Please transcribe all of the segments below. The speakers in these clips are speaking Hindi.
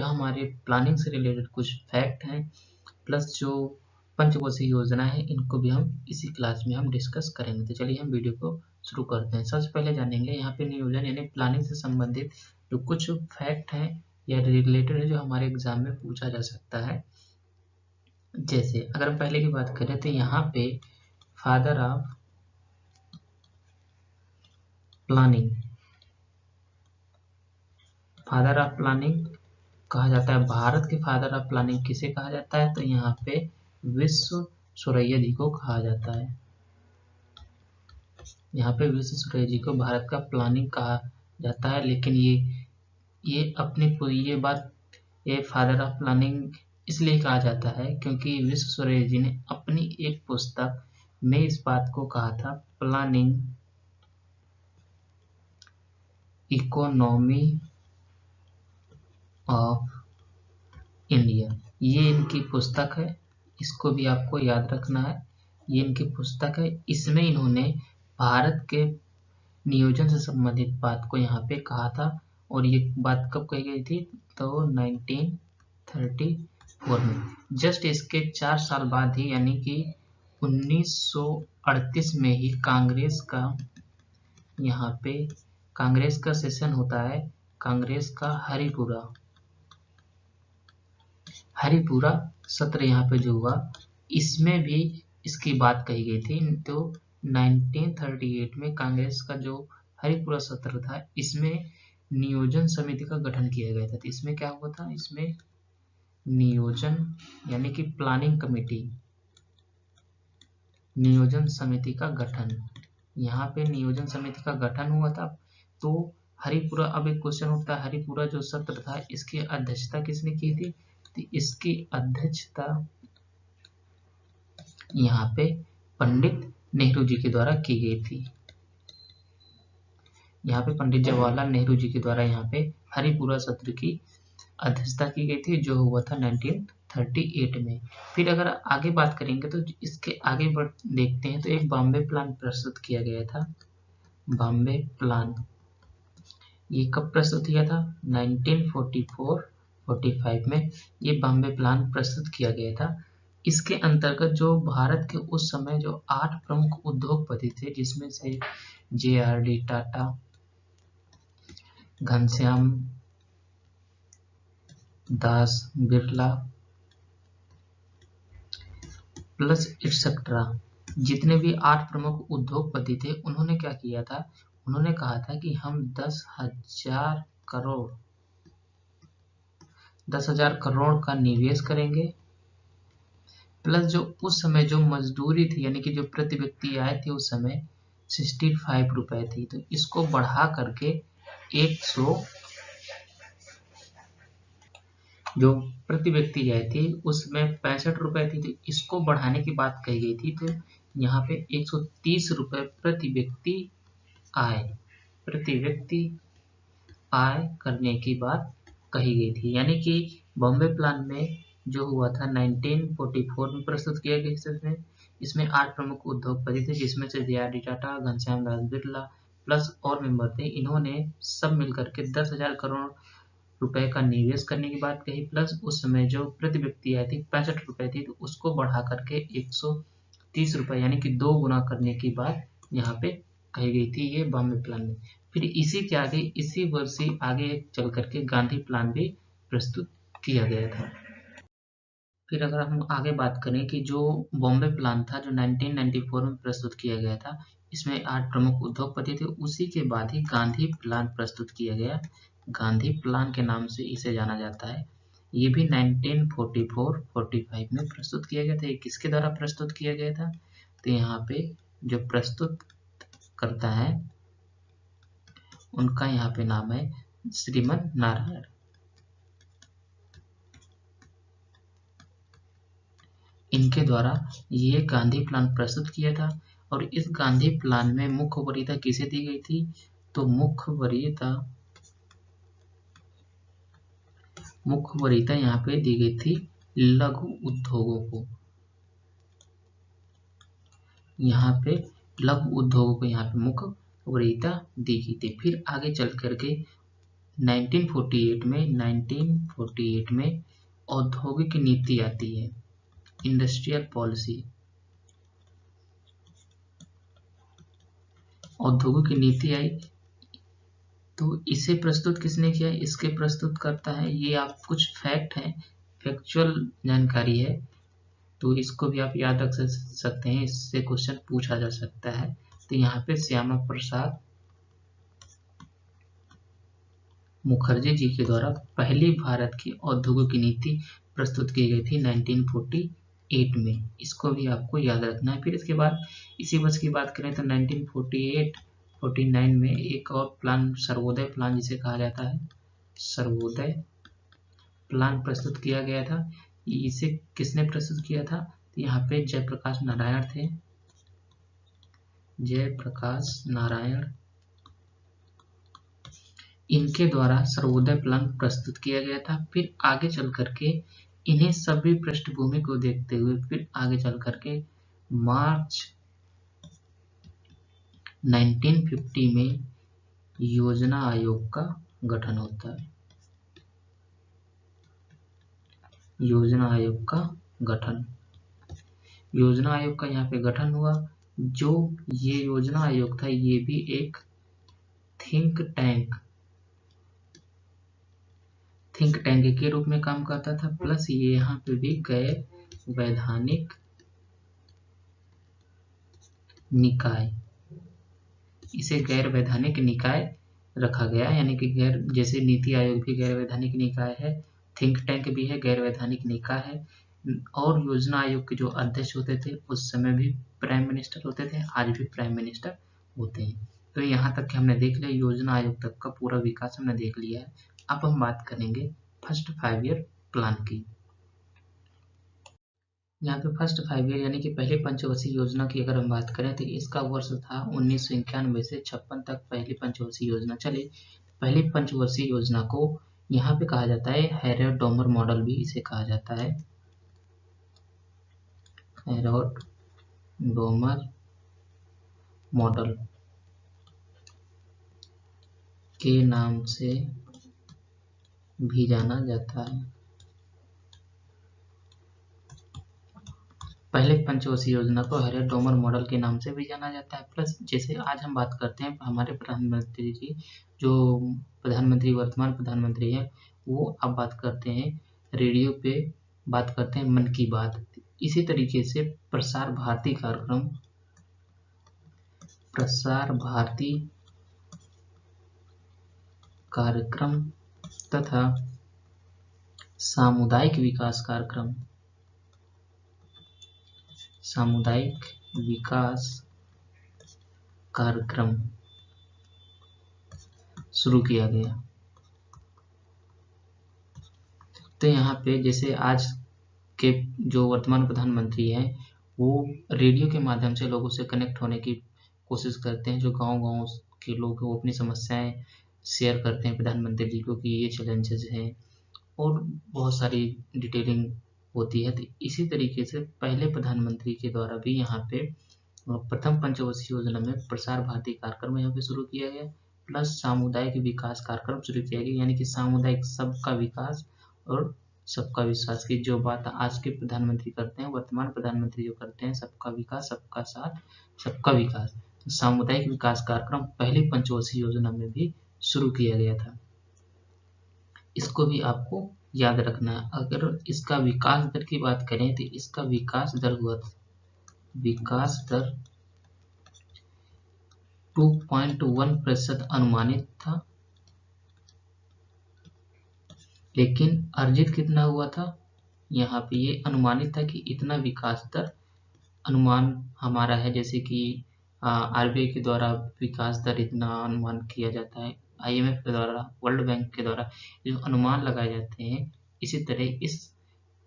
जो हमारे प्लानिंग से रिलेटेड कुछ फैक्ट हैं प्लस जो पंचकोषीय योजना है इनको भी हम इसी क्लास में हम डिस्कस करेंगे। तो चलिए हम वीडियो को शुरू करते हैं। सबसे पहले जानेंगे यहाँ पे नियोजन यानी प्लानिंग से संबंधित जो कुछ फैक्ट हैं या रिलेटेड है जो हमारे एग्जाम में पूछा जा सकता है। जैसे अगर हम पहले की बात करें तो यहाँ पे फादर ऑफ प्लानिंग कहा जाता है। भारत के फादर ऑफ प्लानिंग किसे कहा जाता है? तो यहाँ पे विश्वेश्वरैया जी को कहा जाता है। यहाँ पे विश्वेश्वरैया जी को भारत का प्लानिंग कहा जाता है। लेकिन ये फादर ऑफ प्लानिंग इसलिए कहा जाता है क्योंकि विश्वेश्वरैया जी ने अपनी एक पुस्तक में इस बात को कहा था, प्लानिंग इकोनॉमी ऑफ इंडिया। ये इनकी पुस्तक है, इसको भी आपको याद रखना है। ये इनकी पुस्तक है, इसमें इन्होंने भारत के नियोजन से संबंधित बात को यहाँ पे कहा था। और ये बात कब कही गई थी? तो 1934 में। जस्ट इसके 4 साल बाद ही यानी कि 1938 में ही कांग्रेस का सेशन होता है। कांग्रेस का हरिपुरा सत्र यहाँ पे जो हुआ, इसमें भी इसकी बात कही गई थी। तो 1938 में कांग्रेस का जो हरिपुरा सत्र था, इसमें नियोजन समिति का गठन किया गया था। तो इसमें क्या हुआ था? इसमें नियोजन यानी कि प्लानिंग कमेटी, नियोजन समिति का गठन, यहाँ पे नियोजन समिति का गठन हुआ था। तो हरिपुरा, अब एक क्वेश्चन उठता है, हरिपुरा जो सत्र था इसकी अध्यक्षता किसने की थी? तो इसकी अध्यक्षता यहाँ पे पंडित नेहरू जी के द्वारा की गई थी। यहाँ पे पंडित जवाहरलाल नेहरू जी के द्वारा यहाँ पे हरिपुरा सत्र की अध्यक्षता की गई थी, जो हुआ था 1938 में। फिर अगर आगे बात करेंगे तो इसके आगे देखते हैं तो एक बॉम्बे प्लान प्रस्तुत किया गया था। बॉम्बे प्लान ये कब प्रस्तुत किया था? 1944-45 में ये बॉम्बे प्लान प्रस्तुत किया गया था। इसके अंतर्गत जो भारत के उस समय जो 8 प्रमुख उद्योगपति थे, जिसमें से JRD Tata, Ghanshyam Das Birla plus etcetera, जितने भी 8 प्रमुख उद्योगपति थे, उन्होंने क्या किया था? उन्होंने कहा था कि हम 10,000 करोड़ का निवेश करेंगे, प्लस जो उस समय जो मजदूरी थी यानी कि जो प्रति व्यक्ति आय थी उस समय 65 रुपए थी। तो इसको बढ़ा करके 100, जो प्रति व्यक्ति आय थी उसमें 65 रुपए थी, तो इसको बढ़ाने की बात कही गई थी। तो यहाँ पे 130 रुपए प्रति व्यक्ति आय करने की बात कही गई थी। यानी कि बॉम्बे प्लान में जो हुआ था 1944 में प्रस्तुत किया गया। इसमें 8 प्रमुख उद्योगपति थे, जिसमें से JRD टाटा, घनश्याम दास बिरला प्लस और मेंबर थे। इन्होंने सब मिलकर के 10,000 करोड़ रुपए का निवेश करने की बात कही, प्लस उस समय जो प्रति व्यक्ति आय थी 65 रुपए थी, तो उसको बढ़ा करके 130 रुपए यानी कि 2 गुना करने की बात यहाँ पे कही गई थी, ये बॉम्बे प्लान में। फिर इसी के आगे इसी वर्ष ही आगे चल करके गांधी प्लान भी प्रस्तुत किया गया था। फिर अगर हम आगे बात करें कि जो बॉम्बे प्लान था जो 1994 में प्रस्तुत किया गया था, इसमें 8 प्रमुख उद्योगपति थे। उसी के बाद ही गांधी प्लान प्रस्तुत किया गया। गांधी प्लान के नाम से इसे जाना जाता है। ये भी 1944-45 में प्रस्तुत किया गया था। ये किसके द्वारा प्रस्तुत किया गया था? तो यहाँ पे जो प्रस्तुत करता है उनका यहाँ पे नाम है श्रीमन नारायण। इनके द्वारा ये गांधी प्लान प्रस्तुत किया था। और इस गांधी प्लान में मुख्य वरीयता किसे दी गई थी? तो मुख्य वरीयता यहाँ पे दी गई थी लघु उद्योगों को। यहाँ पे लघु उद्योगों को यहाँ पे मुख्य वरीयता दी गई थी। फिर आगे चल करके 1948 में औद्योगिक नीति आती है, इंडस्ट्रियल पॉलिसी। औद्योगिक नीति आई तो इसे प्रस्तुत किसने किया? इसके प्रस्तुत करता है, ये आप कुछ फैक्ट हैं, फैक्चुअल जानकारी है, तो इसको भी आप याद रख सकते हैं, इससे क्वेश्चन पूछा जा सकता है। तो यहाँ पे श्यामा प्रसाद मुखर्जी जी के द्वारा पहली भारत की औद्योगिक नीति प्रस्तुत की गई थी 1948 में। इसको भी आपको याद रखना है। फिर इसके बाद इसी वर्ष की बात करें तो 1948-49 में एक और प्लान, सर्वोदय प्लान जिसे कहा जाता है, सर्वोदय प्लान प्रस्तुत किया गया था। इसे किसने प्रस्तुत किया था? तो यहाँ पे जयप्रकाश नारायण थे, जयप्रकाश नारायण, इनके द्वारा सर्वोदय प्लान प्रस्तुत किया गया था। फिर आगे चल करके इन्हें सभी पृष्ठभूमि को देखते हुए फिर आगे चल करके मार्च 1950 में योजना आयोग का गठन होता है। योजना आयोग का गठन, योजना आयोग का यहाँ पे गठन हुआ। जो ये योजना आयोग था ये भी एक थिंक टैंक के रूप में काम करता था, प्लस ये यहाँ पे भी गैर वैधानिक निकाय, इसे गैर वैधानिक निकाय रखा गया, यानी कि जैसे नीति आयोग भी गैर वैधानिक निकाय है, थिंक टैंक भी है, गैर वैधानिक निकाय है। और योजना आयोग के जो अध्यक्ष होते थे उस समय भी प्राइम मिनिस्टर होते थे, आज भी प्राइम मिनिस्टर होते हैं। तो यहाँ तक कि हमने देख लिया, योजना आयोग तक का पूरा विकास हमने देख लिया है। अब हम बात करेंगे फर्स्ट 5 ईयर प्लान की। यहाँ पे फर्स्ट 5 ईयर यानी कि पहले पंचवर्षीय योजना की अगर हम बात करें तो इसका वर्ष था 1991 से 56 तक पहली पंचवर्षीय योजना चली। पहली पंचवर्षीय योजना को यहाँ पे कहा जाता है हैरोल्ड डोमर मॉडल, भी इसे कहा जाता है हैरोल्ड डोमर मॉडल के नाम से भी जाना जाता है। पहले पंचवर्षीय योजना को हैरोल्ड डोमर मॉडल के नाम से भी जाना जाता है। प्लस जैसे आज हम बात करते हैं हमारे प्रधानमंत्री जी, जो वर्तमान प्रधानमंत्री हैं, वो अब बात करते हैं रेडियो पे, बात करते हैं मन की बात। इसी तरीके से प्रसार भारती कार्यक्रम तथा सामुदायिक विकास कार्यक्रम शुरू किया गया। तो यहाँ पे जैसे आज के जो वर्तमान प्रधानमंत्री हैं वो रेडियो के माध्यम से लोगों से कनेक्ट होने की कोशिश करते हैं। जो गांव के लोग वो अपनी समस्याएं शेयर करते हैं प्रधानमंत्री जी को कि ये चैलेंजेस हैं, और बहुत सारी डिटेलिंग होती है। तो इसी तरीके से पहले प्रधानमंत्री के द्वारा भी यहाँ पे प्रथम पंचवर्षीय योजना में प्रसार भारती कार्यक्रम यहाँ पे शुरू किया गया, प्लस सामुदायिक विकास कार्यक्रम शुरू किया गया, यानी कि सामुदायिक सबका विकास और सबका विश्वास की जो बात आज के प्रधानमंत्री करते हैं, वर्तमान प्रधानमंत्री जो करते हैं, सबका विकास, सबका साथ, सबका विकास। तो सामुदायिक विकास कार्यक्रम पहली पंचवर्षीय योजना में भी शुरू किया गया था। इसको भी आपको याद रखना है। अगर इसका विकास दर की बात करें तो इसका विकास दर 2.1% अनुमानित था, लेकिन अर्जित कितना हुआ था? यहाँ पे ये अनुमानित था कि इतना विकास दर अनुमान हमारा है, जैसे कि आरबीआई के द्वारा विकास दर इतना अनुमान किया जाता है, IMF के द्वारा, वर्ल्ड बैंक के द्वारा जो अनुमान लगाए जाते हैं, इसी तरह इस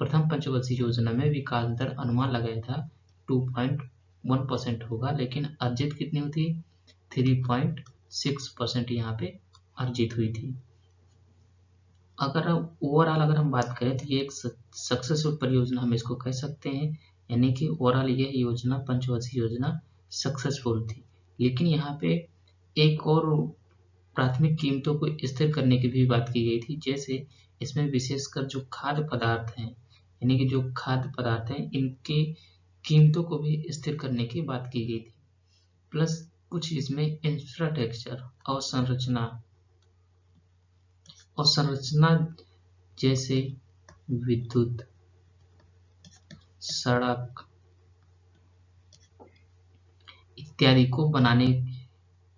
प्रथम पंचवर्षीय योजना में विकास दर अनुमान लगाया था 2.1% होगा, लेकिन अर्जित कितनी हुई थी? 3.6% यहाँ पे अर्जित हुई थी। अगर ओवरऑल हम बात करें तो ये एक सक्सेसफुल परियोजना हम इसको कह सकते हैं, यानी कि ओवरऑल ये योजना, पंचवर्षीय योजना सक्सेसफुल थी। लेकिन यहाँ पे एक और प्राथमिक कीमतों को स्थिर करने की भी बात की गई थी। जैसे इसमें विशेषकर जो खाद्य पदार्थ हैं, यानी कि जो खाद्य पदार्थ हैं, इनकी कीमतों को भी स्थिर करने की बात की गई थी। प्लस कुछ इसमें इंफ्रास्ट्रक्चर और संरचना जैसे विद्युत, सड़क इत्यादि को बनाने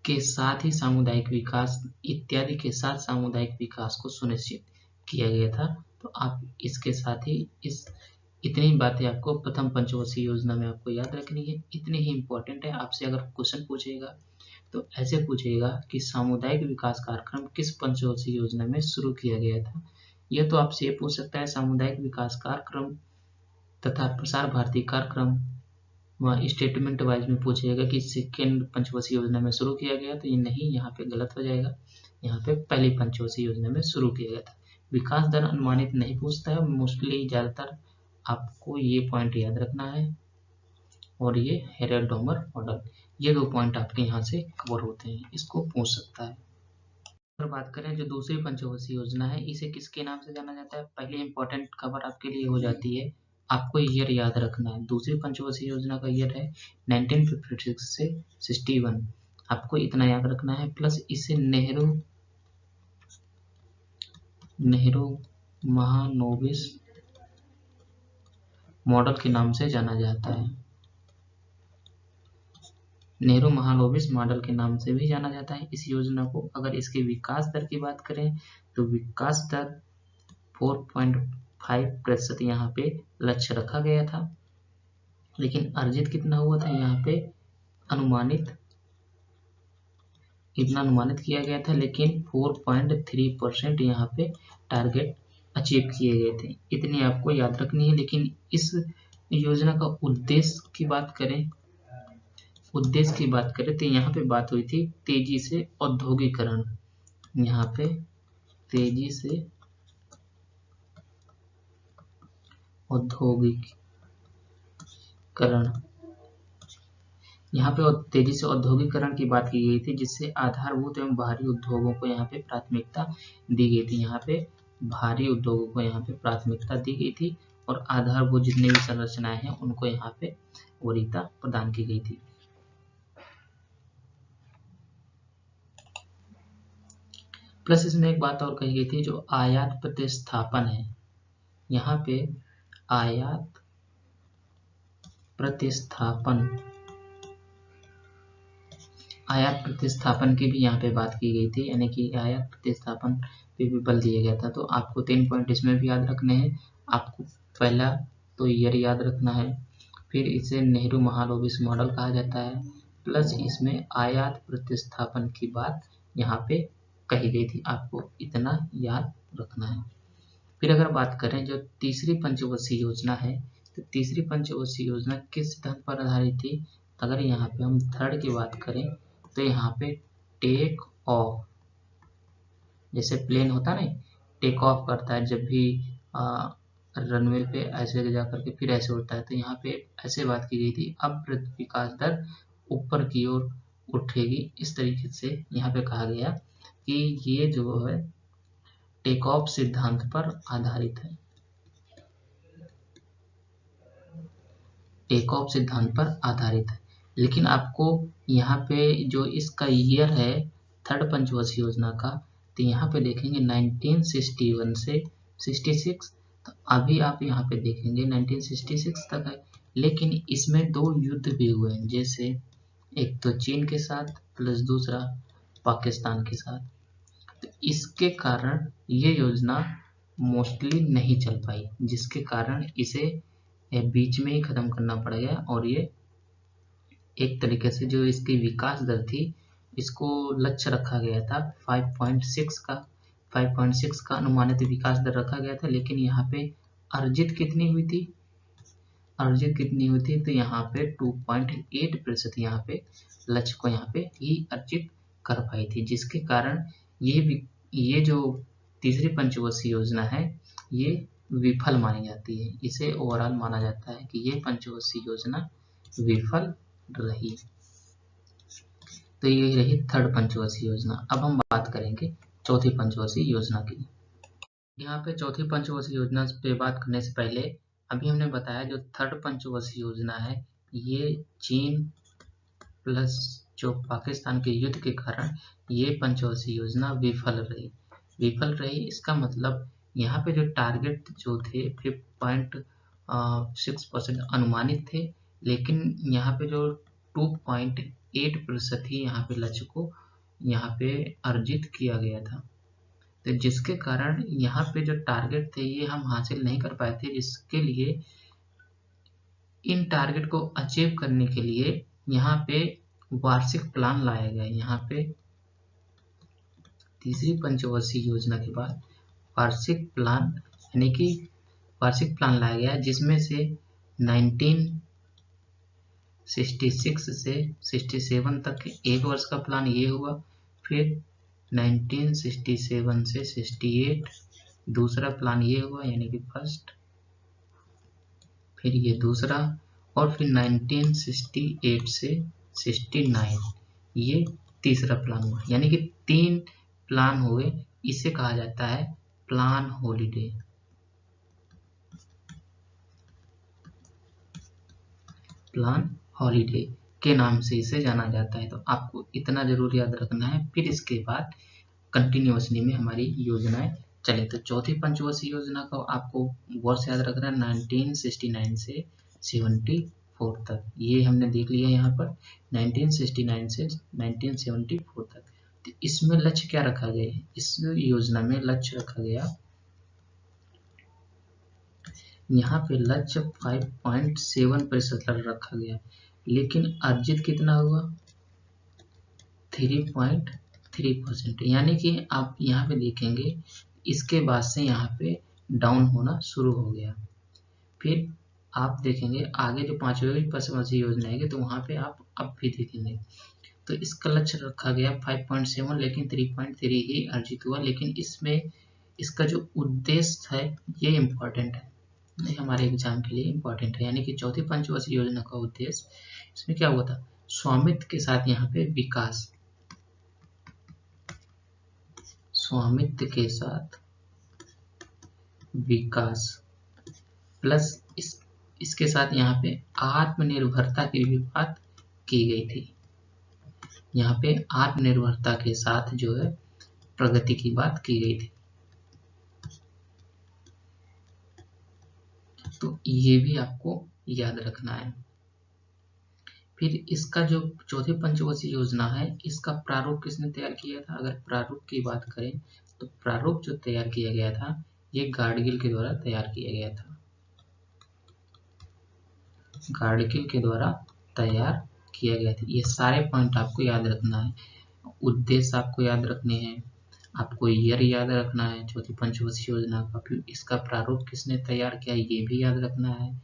के साथ ही सामुदायिक विकास इत्यादि के साथ सामुदायिक विकास को सुनिश्चित किया गया था। तो आप इसके साथ ही इतनी बातें आपको प्रथम पंचवर्षीय योजना में आपको याद रखनी है। इतनी ही इम्पोर्टेंट है। आपसे अगर क्वेश्चन पूछेगा तो ऐसे पूछेगा कि सामुदायिक विकास कार्यक्रम किस पंचवर्षीय योजना में शुरू किया गया था। यह तो आपसे ये पूछ सकता है सामुदायिक विकास कार्यक्रम तथा प्रसार भारती कार्यक्रम स्टेटमेंट वाइज में पूछेगा कि सेकेंड पंचवर्षीय योजना में शुरू किया गया, तो ये नहीं, यहाँ पे गलत हो जाएगा। यहाँ पे पहली पंचवर्षीय योजना में शुरू किया गया था। विकास दर अनुमानित नहीं पूछता है, मोस्टली ज़्यादातर आपको ये पॉइंट याद रखना है। और ये हेरेल-डोमर मॉडल, ये 2 पॉइंट आपके यहाँ से कवर होते हैं, इसको पूछ सकता है। अगर बात करें जो दूसरी पंचवर्षीय योजना है, इसे किसके नाम से जाना जाता है? पहले इंपॉर्टेंट कवर आपके लिए हो जाती है, आपको ईयर याद रखना है। दूसरी पंचवर्षीय योजना का ईयर है 1956 से 61, आपको इतना याद रखना है। प्लस इसे नेहरू महानोबिस मॉडल के नाम से जाना जाता है। नेहरू महानोबिस मॉडल के नाम से भी जाना जाता है इस योजना को। अगर इसके विकास दर की बात करें तो विकास दर 4.5% यहाँ पे लक्ष्य रखा गया था, लेकिन अर्जित कितना हुआ था यहाँ पे इतना अनुमानित किया गया था, लेकिन 4.3% यहाँ पे टारगेट अचीव किए गए थे। इतनी आपको याद रखनी है। लेकिन इस योजना का उद्देश्य की बात करें तो यहाँ पे बात हुई थी तेजी से औद्योगिकरण। यहाँ पे तेजी से औद्योगिकरण की बात की गई थी, जिससे आधारभूत एवं बाहरी उद्योगों को यहाँ पे प्राथमिकता दी गई थी। यहाँ पे भारी उद्योगों को यहाँ पे प्राथमिकता दी गई थी और आधारभूत जितनी भी संरचनाएं हैं उनको यहाँ पे वरीयता प्रदान की गई थी। प्लस इसमें एक बात और कही गई थी, जो आयात प्रतिस्थापन है। यहाँ पे आयात प्रतिस्थापन की भी यहाँ पे बात की गई थी, यानी कि आयात प्रतिस्थापन पे भी बल दिया गया था। तो आपको 3 पॉइंट इसमें भी याद रखने हैं। आपको पहला तो ईयर याद रखना है, फिर इसे नेहरू महानोबिस मॉडल कहा जाता है, प्लस इसमें आयात प्रतिस्थापन की बात यहाँ पे कही गई थी, आपको इतना याद रखना है। फिर अगर बात करें जो तीसरी पंचवर्षीय योजना है, तो तीसरी पंचवर्षीय योजना किस सिद्धांत पर आधारित थी? अगर यहाँ पे हम थर्ड की बात करें तो यहाँ पे टेक ऑफ, जैसे प्लेन होता है ना, टेक ऑफ करता है जब भी रनवे पे ऐसे जा करके फिर ऐसे उड़ता है, तो यहाँ पे ऐसे बात की गई थी, अब विकास दर ऊपर की ओर उठेगी। इस तरीके से यहाँ पे कहा गया कि ये जो है टेक ऑफ सिद्धांत पर आधारित है। टेक ऑफ सिद्धांत पर आधारित है। लेकिन आपको यहाँ पे जो इसका ईयर है थर्ड पंचवर्षीय योजना का, तो यहाँ पे देखेंगे 1961 से 66, तो अभी आप यहाँ पे देखेंगे 1966 तक है। लेकिन इसमें 2 युद्ध भी हुए हैं, जैसे एक तो चीन के साथ प्लस दूसरा पाकिस्तान के साथ। तो इसके कारण ये योजना मोस्टली नहीं चल पाई, जिसके कारण इसे बीच में ही खत्म करना पड़ गया। और ये एक तरीके से जो इसकी विकास दर थी, इसको लक्ष्य रखा गया था 5.6 का अनुमानित विकास दर रखा गया था। लेकिन यहाँ पे अर्जित कितनी हुई थी? तो यहाँ पे 2.8% यहाँ पे लक्ष्य को यहाँ पे ही अर्जित कर पाई थी, जिसके कारण ये जो तीसरी पंचवर्षीय योजना है ये विफल मानी जाती है। इसे ओवरऑल माना जाता है कि ये पंचवर्षीय योजना विफल रही। तो ये रही थर्ड पंचवर्षीय योजना। अब हम बात करेंगे चौथी पंचवर्षीय योजना की। यहाँ पे चौथी पंचवर्षीय योजना पे बात करने से पहले अभी हमने बताया जो थर्ड पंचवर्षीय योजना है ये चीन प्लस जो पाकिस्तान के युद्ध के कारण ये पंचवर्षीय योजना विफल रही। इसका मतलब यहाँ पे जो टारगेट जो थे 5.6% अनुमानित थे, लेकिन यहाँ पे जो 2.8% ही यहाँ पे लक्ष्य को यहाँ पे अर्जित किया गया था। तो जिसके कारण यहाँ पे जो टारगेट थे ये हम हासिल नहीं कर पाए थे, जिसके लिए इन टारगेट को अचीव करने के लिए यहाँ पे वार्षिक प्लान लाया गया। यहाँ पे तीसरी पंचवर्षीय योजना के बाद वार्षिक प्लान यानी कि वार्षिक प्लान लाया गया, जिसमें से 1966 से 67 तक एक वर्ष का प्लान ये हुआ, फिर 1967 से 68 दूसरा प्लान ये हुआ यानी कि फर्स्ट, फिर ये दूसरा, और फिर 1968 से 69 ये तीसरा प्लान हुआ, यानी कि 3 प्लान हुए। इसे कहा जाता है प्लान हॉलीडे। प्लान हॉलीडे के नाम से इसे जाना जाता है। तो आपको इतना जरूर याद रखना है, फिर इसके बाद कंटिन्यूअसली में हमारी योजनाएं चले। तो चौथी पंचवर्षीय योजना का आपको वर्ष याद रखना है 1969 से 74 तक। ये हमने देख लिया यहाँ पर 1969 से 1974 तक। तो इसमें लक्ष्य क्या रखा गया है? इस योजना में लक्ष्य रखा गया, यहाँ पे लक्ष्य 5.7% रखा गया, लेकिन अर्जित कितना हुआ? 3.3%। यानी कि आप यहाँ पे देखेंगे इसके बाद से यहाँ पे डाउन होना शुरू हो गया। फिर आप देखेंगे आगे जो पांचवी पंचवर्षीय योजना है तो वहाँ पे आप अब भी देखेंगे तो इसका लक्ष्य रखा गया 5.7, लेकिन 3.3 ही अर्जित हुआ। लेकिन इसमें इसका जो उद्देश्य है ये इम्पोर्टेंट है, हमारे एग्जाम के लिए इम्पोर्टेंट है। यानी कि चौथी पंचवर्षीय योजना का उद्देश्य इसमें क्या हुआ था? स्वामित्व के साथ यहाँ पे विकास, स्वामित्व के साथ विकास प्लस इसके साथ यहाँ पे आत्मनिर्भरता की भी बात की गई थी। यहाँ पे आत्मनिर्भरता के साथ जो है प्रगति की बात की गई थी। तो ये भी आपको याद रखना है। फिर इसका जो चौथी पंचवर्षीय योजना है इसका प्रारूप किसने तैयार किया था? अगर प्रारूप की बात करें तो प्रारूप जो तैयार किया गया था ये गाडगिल के द्वारा तैयार किया गया था। गाडगिल के द्वारा तैयार किया गया था। ये सारे पॉइंट आपको याद रखना है, उद्देश्य आपको याद रखने हैं, आपको ईयर याद रखना है चौथी पंचवर्षीय योजना का, फिर इसका प्रारूप किसने तैयार किया ये भी याद रखना है,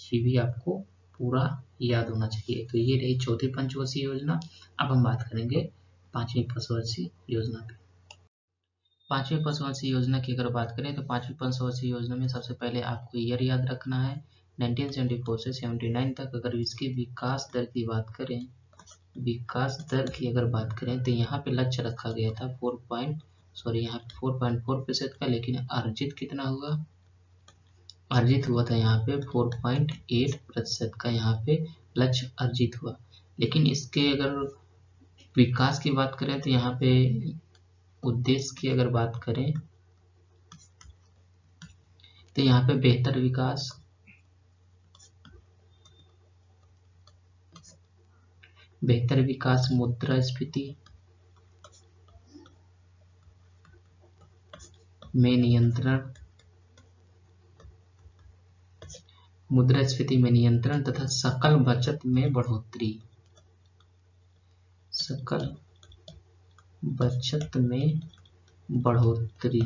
ये भी आपको पूरा याद होना चाहिए। तो ये रही चौथी पंचवर्षीय योजना। अब हम बात करेंगे पांचवी पंचवर्षीय योजना पे। पांचवी पंचवर्षीय योजना की अगर बात करें तो पांचवी पंचवर्षीय योजना में सबसे पहले आपको ईयर याद रखना है 1974 से 79 तक। अगर इसकी विकास दर की बात करें, विकास दर की अगर बात करें तो यहाँ पे लक्ष्य रखा गया था 4.4% का, लेकिन अर्जित कितना हुआ? अर्जित हुआ था यहाँ पे 4.8% का यहाँ पे लक्ष्य अर्जित हुआ। लेकिन इसके अगर विकास की बात करें तो यहाँ पे उद्देश्य की अगर बात करें तो यहाँ पे बेहतर विकास, मुद्रास्फीति में नियंत्रण, मुद्रास्फीति में नियंत्रण तथा सकल बचत में बढ़ोतरी, सकल बचत में बढ़ोतरी,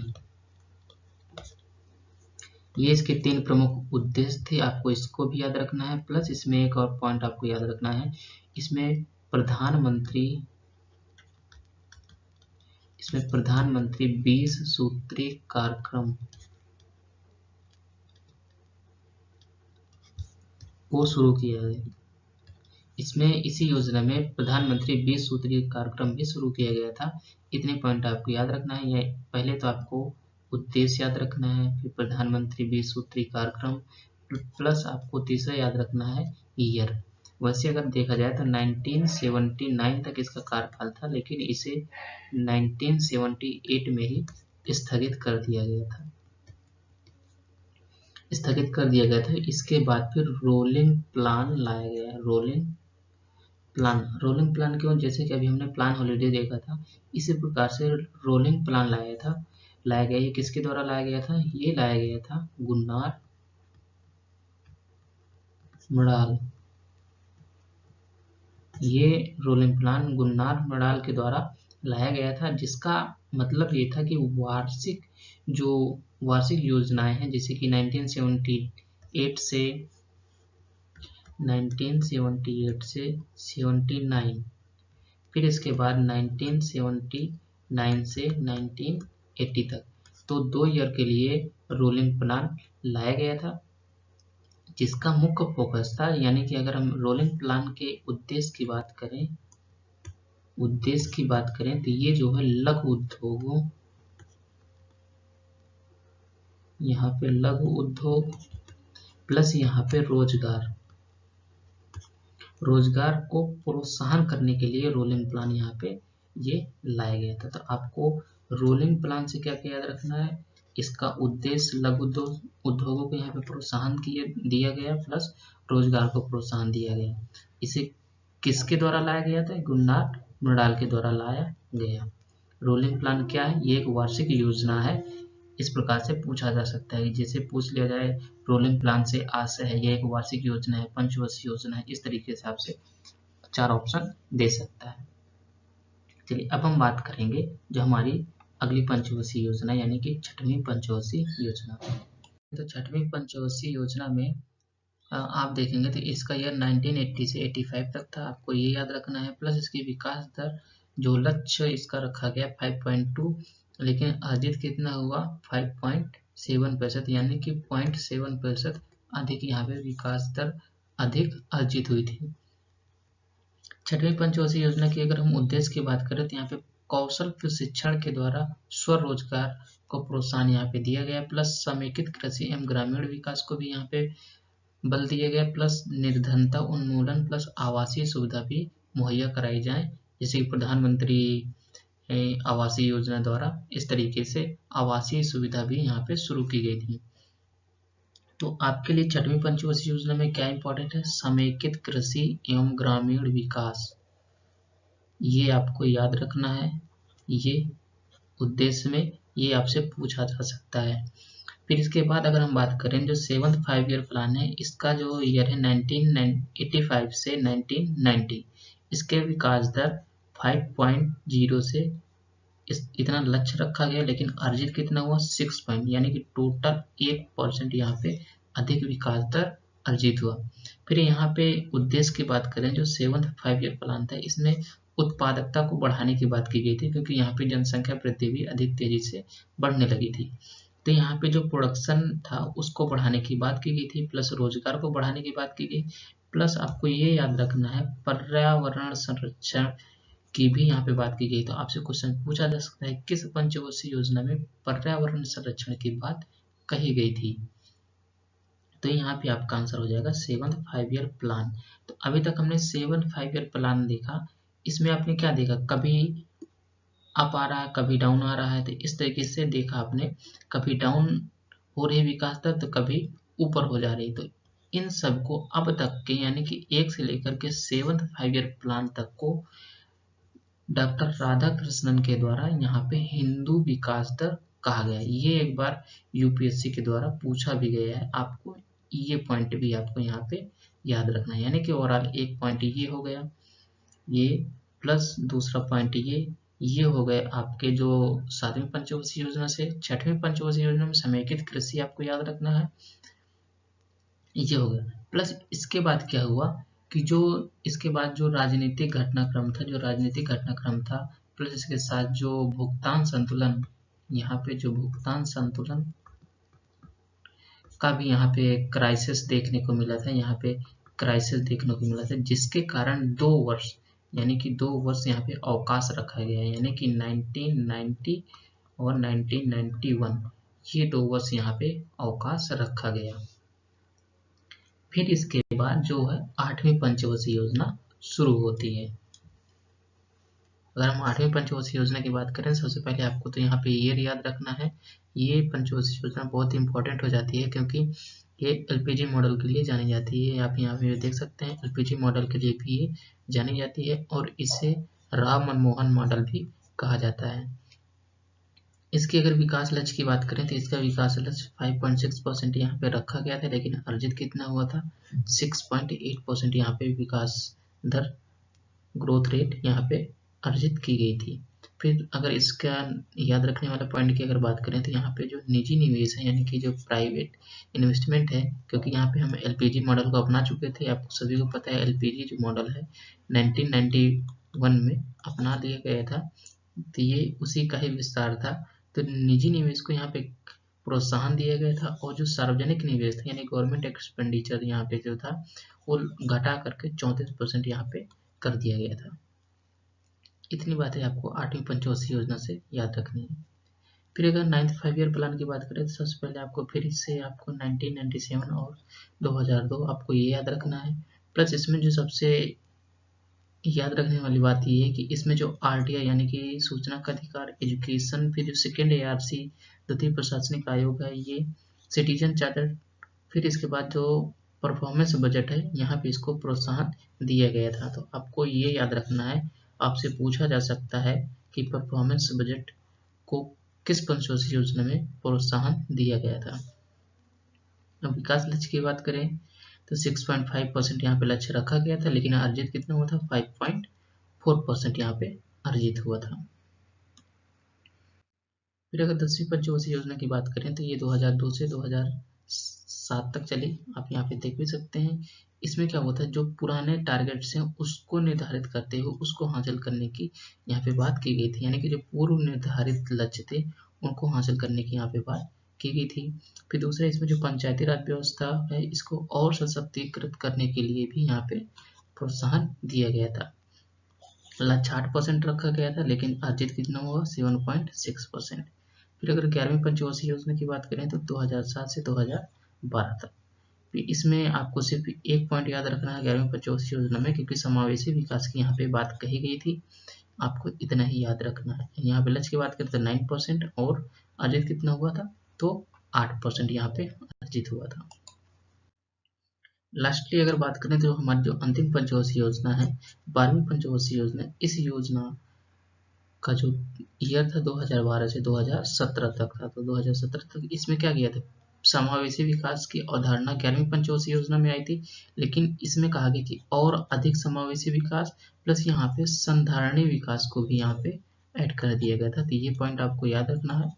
ये इसके 3 प्रमुख उद्देश्य थे। आपको इसको भी याद रखना है। प्लस इसमें एक और पॉइंट आपको याद रखना है, इसमें प्रधानमंत्री 20 सूत्री कार्यक्रम को शुरू किया है। इसमें इसी योजना में प्रधानमंत्री 20 सूत्रीय कार्यक्रम भी शुरू किया गया था। इतने पॉइंट आपको याद रखना है। ये पहले तो आपको उद्देश्य याद रखना है, फिर प्रधानमंत्री 20 सूत्रीय कार्यक्रम, प्लस आपको तीसरा याद रखना है ईयर। वैसे अगर देखा जाए तो 1979 तक इसका कार्यकाल था, लेकिन इसे 1978 में ही स्थगित कर दिया गया था। इसके बाद फिर रोलिंग प्लान लाया गया। रोलिंग प्लान क्यों? जैसे कि अभी हमने प्लान हॉलीडे देखा था, इसी प्रकार से रोलिंग प्लान लाया गया। ये किसके द्वारा लाया गया था? ये लाया गया था गुन्नार मडाल। ये रोलिंग प्लान गुन्नार मडाल के द्वारा लाया गया था, जिसका मतलब ये था कि वार्षिक योजनाएं हैं, जैसे कि 1978 से 79, फिर इसके बाद 1979 से 1980 तक, तो 2 ईयर के लिए रोलिंग प्लान लाया गया था, जिसका मुख्य फोकस था, यानी कि अगर हम रोलिंग प्लान के उद्देश्य की बात करें तो ये जो है लघु उद्योगों, यहाँ पे लघु उद्योग प्लस यहाँ पे रोजगार को प्रोत्साहन करने के लिए रोलिंग प्लान यहाँ पे ये लाया गया था। तो आपको रोलिंग प्लान से क्या क्या याद रखना है? इसका उद्देश्य लघु उद्योगों को यहाँ पे प्रोत्साहन दिया गया, प्लस रोजगार को प्रोत्साहन दिया गया। इसे किसके द्वारा लाया गया था? गुन्नार मडाल के द्वारा लाया गया। रोलिंग प्लान क्या है? ये एक वार्षिक योजना है। इस प्रकार से पूछा जा सकता है, जैसे पूछ लिया जाए रोलिंग प्लान से आशय है, ये एक वार्षिक योजना है, पंचवर्षीय योजना है, इस तरीके से आपसे 4 ऑप्शन दे सकता है। चलिए अब हम बात करेंगे जो हमारी अगली पंचवर्षीय योजना, यानी कि 6वीं पंचवर्षीय योजना। तो 6वीं पंचवर्षीय योजना में आप देखेंगे तो इसका ईयर 1980 से 85 तक था, आपको ये याद रखना है। प्लस इसकी विकास दर, जो लक्ष्य इसका रखा गया 5.2, लेकिन अर्जित कितना हुआ? 5.7%, यानी कि 0.7% अधिक यहाँ पे विकास दर अधिक अर्जित हुई थी। 6वीं पंचवर्षीय योजना की अगर हम उद्देश्य की बात करें तो यहाँ पे कौशल प्रशिक्षण के द्वारा स्वरोजगार को प्रोत्साहन यहाँ पे दिया गया, प्लस समेकित कृषि एवं ग्रामीण विकास को भी यहाँ पे बल दिया गया, प्लस निर्धनता उन्मूलन प्लस आवासीय सुविधा भी मुहैया कराई जाए, जैसे कि प्रधानमंत्री आवासीय योजना द्वारा इस तरीके से आवासीय सुविधा भी यहाँ पे शुरू की गई थी। तो आपके लिए 6वीं पंचवर्षीय योजना में क्या इंपॉर्टेंट है? समेकित कृषि एवं ग्रामीण विकास, ये आपको याद रखना है। ये उद्देश्य में ये आपसे पूछा जा सकता है। फिर इसके बाद अगर हम बात करें जो 7th 5 ईयर प्लान है, इसका जो ईयर है 1985 से 1990, इसके विकास दर 5.0 से इतना लक्ष्य रखा गया, लेकिन अर्जित कितना हुआ? 6 पॉइंट, यानी कि टोटल 1% यहाँ पे अधिक विकास दर अर्जित हुआ। फिर यहाँ पे उद्देश्य की बात करें जो 7th 5 ईयर प्लान था, इसमें उत्पादकता को बढ़ाने की बात की गई थी, क्योंकि यहाँ पे जनसंख्या वृद्धि भी अधिक तेजी से बढ़ने लगी थी। तो यहाँ पे जो प्रोडक्शन था उसको बढ़ाने की बात की गई थी, प्लस रोजगार को बढ़ाने की बात की गई, प्लस आपको ये याद रखना है पर्यावरण संरक्षण की भी यहाँ पे बात की गई। तो आपसे क्वेश्चन पूछा जा सकता है किस पंचवर्षीय योजना में पर्यावरण संरक्षण की बात कही गई थी? तो यहाँ पे आपका आंसर हो जाएगा 7th 5 ईयर प्लान। तो अभी तक हमने 7th 5 ईयर प्लान देखा, इसमें आपने क्या देखा? कभी अप आ रहा है, कभी डाउन आ रहा है, तो इस तरीके से देखा आपने, कभी डाउन हो रही विकास दर तो कभी ऊपर हो जा रही। तो इन सबको अब तक के, यानी कि 1 से लेकर के 7th 5 ईयर प्लान तक को डॉक्टर राधाकृष्णन के द्वारा यहाँ पे हिंदू विकास दर कहा गया है। ये एक बार यूपीएससी के द्वारा पूछा भी गया है, आपको ये पॉइंट भी आपको यहाँ पे याद रखना है। यानी कि ओवरऑल एक पॉइंट ये हो गया, ये प्लस दूसरा पॉइंट ये हो गए आपके जो 7वीं पंचवर्षीय योजना से। 6वीं पंचवर्षीय योजना में समेकित कृषि आपको याद रखना है, ये हो गया। प्लस इसके बाद क्या हुआ कि जो इसके बाद जो राजनीतिक घटनाक्रम था, प्लस इसके साथ जो भुगतान संतुलन, यहाँ पे जो भुगतान संतुलन का भी यहाँ पे क्राइसिस देखने को मिला था। यहाँ पे क्राइसिस देखने को मिला था, जिसके कारण 2 वर्ष यानी कि 2 वर्ष यहाँ पे अवकाश रखा गया है, यानी कि 1990 और 1991 ये 2 वर्ष यहाँ पे अवकाश रखा गया। फिर इसके बाद जो है 8वीं पंचवर्षीय योजना शुरू होती है। अगर हम 8वीं पंचवर्षीय योजना की बात करें, सबसे पहले आपको तो यहाँ पे ईयर याद रखना है। ये पंचवर्षीय योजना बहुत इंपॉर्टेंट हो जाती है, क्योंकि ये एलपीजी मॉडल के लिए जानी जाती है। आप यहाँ पे देख सकते हैं, एलपीजी मॉडल के लिए भी ये जानी जाती है, और इसे राव मनमोहन मॉडल भी कहा जाता है। इसके अगर विकास लक्ष्य की बात करें तो इसका विकास लक्ष्य 5.6% यहाँ पे रखा गया था, लेकिन अर्जित कितना हुआ था? 6.8% यहाँ पे विकास दर, ग्रोथ रेट यहाँ पे अर्जित की गई थी। फिर अगर इसका याद रखने वाला पॉइंट की अगर बात करें तो यहाँ पे जो निजी निवेश है, यानी कि जो प्राइवेट इन्वेस्टमेंट है, क्योंकि यहाँ पे हम एलपीजी मॉडल को अपना चुके थे, आपको सभी को पता है एलपीजी जो मॉडल है 1991 में अपना दिया गया था, तो ये उसी का ही विस्तार था। तो निजी निवेश को यहाँ पे प्रोत्साहन दिया गया था, और जो सार्वजनिक निवेश था यानी गवर्नमेंट एक्सपेंडिचर यहाँ पे जो था वो घटा करके 34% यहाँ पे कर दिया गया था। इतनी बातें आपको 8वीं पंचवर्षीय योजना से याद रखनी है। फिर अगर 9th 5 ईयर प्लान की बात करें तो सबसे पहले आपको फिर से आपको 1997 और 2002 आपको ये याद रखना है। प्लस इसमें जो सबसे याद रखने वाली बात ये है कि इसमें जो आरटीआई यानी कि सूचना का अधिकार, एजुकेशन, फिर जो सेकेंड एआरसी द्वितीय प्रशासनिक आयोग है, ये सिटीजन चार्टर, फिर इसके बाद जो परफॉर्मेंस बजट है यहाँ पे इसको प्रोत्साहन दिया गया था। तो आपको ये याद रखना है, आपसे पूछा जा सकता है कि परफॉर्मेंस बजट को किस पंचवर्षीय योजना में प्रोत्साहन दिया गया था। अब विकास लक्ष्य की बात करें तो 6.5% यहाँ पे लक्ष्य रखा गया था, लेकिन अर्जित कितना हुआ था? 5.4% यहाँ पे अर्जित हुआ था। फिर अगर 10वीं पंचवर्षीय योजना की बात करें तो ये 2002 से 2007 तक चली, आप यहाँ पे देख भी सकते हैं। इसमें क्या होता है, जो पुराने टारगेट्स हैं उसको निर्धारित करते हुए उसको हासिल करने की यहाँ पे बात की गई थी, यानी कि जो पूर्व निर्धारित लक्ष्य थे उनको हासिल करने की यहाँ पे बात की गई थी। फिर दूसरा, इसमें जो पंचायती राज व्यवस्था है इसको और सशक्तिकृत करने के लिए भी यहाँ पे प्रोत्साहन दिया गया था। लक्ष्य 8% रखा गया था, लेकिन अर्जित कितना हुआ? 7.6%। फिर अगर 11वीं पंचवर्षीय योजना की बात करें तो 2007 से 2012 तक। इसमें आपको सिर्फ एक पॉइंट याद रखना है 11वीं पंचवर्षीय योजना में, क्योंकि समावेशी विकास की यहाँ पे बात कही गई थी, आपको इतना ही याद रखना है। यहाँ पे लक्ष्य की बात करें तो 9% और अर्जित कितना हुआ था? तो 8% यहाँ पे अर्जित हुआ था। लास्टली अगर बात करें तो हमारी जो अंतिम पंचवर्षीय योजना है 12वीं पंचवर्षीय योजना, इस योजना का जो ईयर था 2012 से 2017 तक था। तो 2017 तक इसमें क्या किया था? समावेशी विकास की अवधारणा 11वीं पंचवर्षीय योजना में आई थी, लेकिन इसमें कहा गया कि और अधिक समावेशी विकास प्लस यहाँ पे संधारणीय विकास को भी यहाँ पे ऐड कर दिया गया था। तो ये पॉइंट आपको याद रखना है,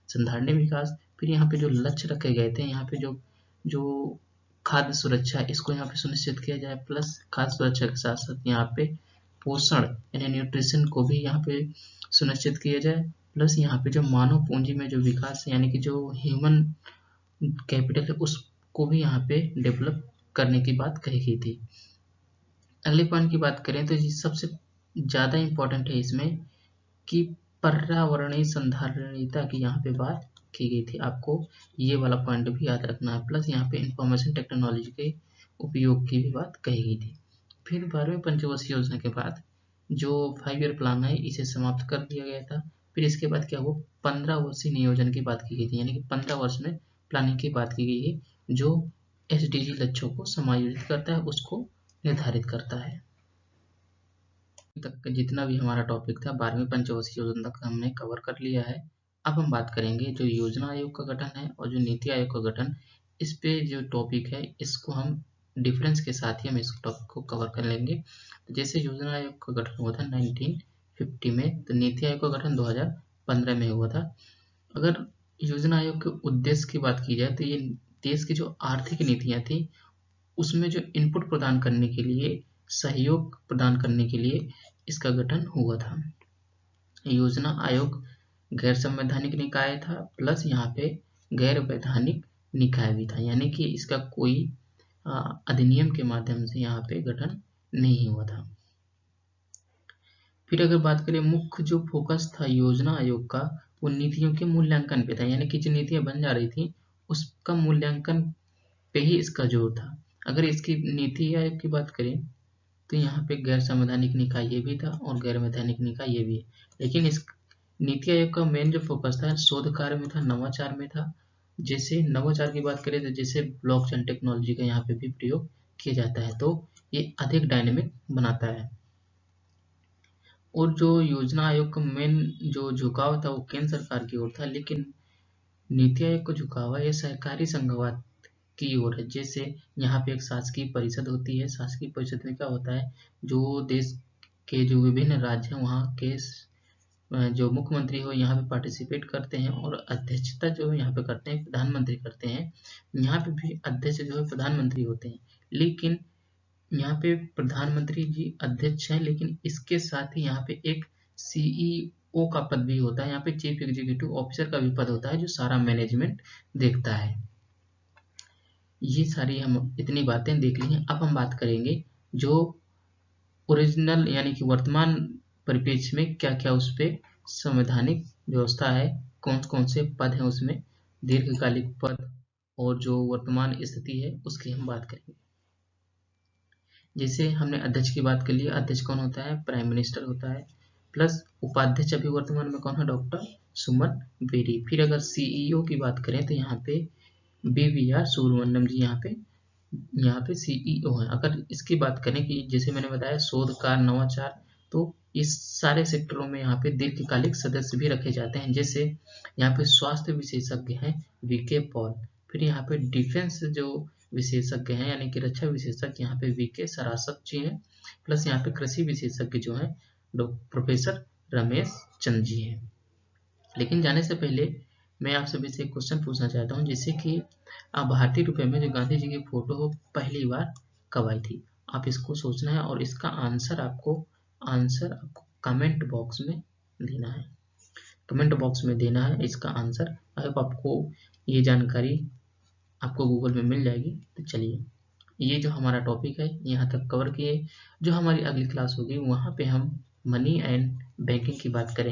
संधारणीय विकास। फिर यहाँ पे जो लक्ष्य रखे गए थे, यहाँ पे जो खाद्य सुरक्षा इसको यहाँ पे सुनिश्चित किया जाए, प्लस खाद्य सुरक्षा के साथ साथ यहाँ पे पोषण यानी न्यूट्रिशन को भी यहाँ पे सुनिश्चित किया जाए, प्लस यहाँ पे जो मानव पूंजी में जो विकास है यानी कि जो ह्यूमन कैपिटल है उसको भी यहाँ पे डेवलप करने की बात कही गई थी। अगले पॉइंट की बात करें तो ये सबसे ज़्यादा इम्पोर्टेंट है इसमें कि पर्यावरणीय संधारणीयता की यहाँ पे बात की गई थी। आपको ये वाला पॉइंट भी याद रखना है, प्लस यहाँ पे इंफॉर्मेशन टेक्नोलॉजी के उपयोग की भी बात कही गई थी। फिर 12वीं पंचवर्षीय योजना के बाद जो 5 ईयर प्लान है इसे समाप्त कर दिया गया था। फिर इसके बाद क्या हुआ? 15 वर्षीय नियोजन की बात की गई थी, यानी कि 15 वर्ष में प्लानिंग की बात की गई है, जो एसडीजी लक्ष्यों को समायोजित करता है, उसको निर्धारित करता है। तक जितना भी हमारा टॉपिक था 12वीं पंचवर्षीय योजना तक हमने कवर कर लिया है। अब हम बात करेंगे जो योजना आयोग का गठन है और जो नीति आयोग का गठन, इस पे जो टॉपिक है इसको हम डिफरेंस के साथ ही हम इस टॉपिक को कवर कर लेंगे। तो जैसे योजना आयोग का गठन हुआ था 1950 में, तो नीति आयोग का गठन 2015 में हुआ था। अगर योजना आयोग के उद्देश्य की बात की जाए तो ये देश की जो आर्थिक नीतियां थी उसमें जो इनपुट प्रदान करने के लिए, सहयोग प्रदान करने के लिए इसका गठन हुआ था। योजना आयोग गैर संवैधानिक निकाय था, प्लस यहाँ पे गैर वैधानिक निकाय भी था, यानी कि इसका कोई अधिनियम के माध्यम से यहाँ पे गठन नहीं हुआ था। फिर अगर बात करें मुख्य जो फोकस था योजना आयोग का, वो नीतियों के मूल्यांकन पे था, यानी कि जो नीतियां बन जा रही थी उसका मूल्यांकन पे ही इसका जोर था। अगर इसकी नीति आयोग की बात करें तो यहाँ पे गैर संवैधानिक निकाय ये भी था और गैर वैधानिक निकाय ये भी है, लेकिन इस नीति आयोग का मेन जो फोकस था शोध कार्य में था, नवाचार में था। जैसे नवाचार की बात करें तो जैसे ब्लॉकचेन टेक्नोलॉजी का यहाँ पे भी प्रयोग किया जाता है, तो ये अधिक डायनेमिक बनाता है। और जो योजना आयोग का मेन जो झुकाव था वो केंद्र सरकार की ओर था, लेकिन नीति आयोग का झुकाव है ये सहकारी संघवाद की ओर है। जैसे यहाँ पे एक शासकीय परिषद होती है, शासकीय परिषद में क्या होता है, जो देश के जो विभिन्न राज्य हैं वहाँ के जो मुख्यमंत्री हो यहाँ पे पार्टिसिपेट करते हैं और अध्यक्षता जो यहाँ पे करते हैं प्रधानमंत्री करते हैं। यहाँ पे भी अध्यक्ष जो है प्रधानमंत्री होते हैं, लेकिन यहाँ पे प्रधानमंत्री जी अध्यक्ष हैं, लेकिन इसके साथ ही यहाँ पे एक सीईओ का पद भी होता है, यहाँ पे चीफ एग्जीक्यूटिव ऑफिसर का भी पद होता है जो सारा मैनेजमेंट देखता है। ये सारी हम इतनी बातें देख ली हैं। अब हम बात करेंगे जो ओरिजिनल यानी कि वर्तमान परिप्रेक्ष्य में क्या क्या उस पर संवैधानिक व्यवस्था है, कौन कौन से पद हैं उसमें, दीर्घकालिक पद और जो वर्तमान स्थिति है उसकी हम बात करेंगे। जैसे हमने अध्यक्ष की बात कर ली, अध्यक्ष कौन होता है, प्राइम मिनिस्टर होता है, प्लस उपाध्यक्ष अभी वर्तमान में कौन है, डॉक्टर सुमन बेरी। फिर अगर सीईओ की बात करें तो यहाँ पे BVR सुब्रमण्यम जी यहाँ पे सीईओ है। अगर इसकी बात करें कि जैसे मैंने बताया शोध कार्य नवाचार, तो इस सारे सेक्टरों में यहाँ पे दीर्घकालिक सदस्य भी रखे जाते हैं। जैसे यहाँ पे स्वास्थ्य विशेषज्ञ हैं VK पॉल, फिर यहाँ पे डिफेंस जो विशेषज्ञ हैं यानी कि रक्षा विशेषज्ञ यहाँ पे VK सरासत जी हैं, प्लस यहाँ पे कृषि विशेषज्ञ जो है प्रोफेसर रमेश चंद जी हैं। लेकिन जाने से पहले मैं आप सभी से एक क्वेश्चन पूछना चाहता हूँ, जैसे कि भारतीय रुपये में जो गांधी जी की फोटो हो पहली बार कब आई थी, आप इसको सोचना है और इसका आंसर आपको कमेंट बॉक्स में देना है। कमेंट बॉक्स में देना है इसका आंसर। अब आपको ये जानकारी आपको गूगल में मिल जाएगी। तो चलिए, ये जो हमारा टॉपिक है यहाँ तक कवर किए। जो हमारी अगली क्लास होगी वहाँ पे हम मनी एंड बैंकिंग की बात करेंगे।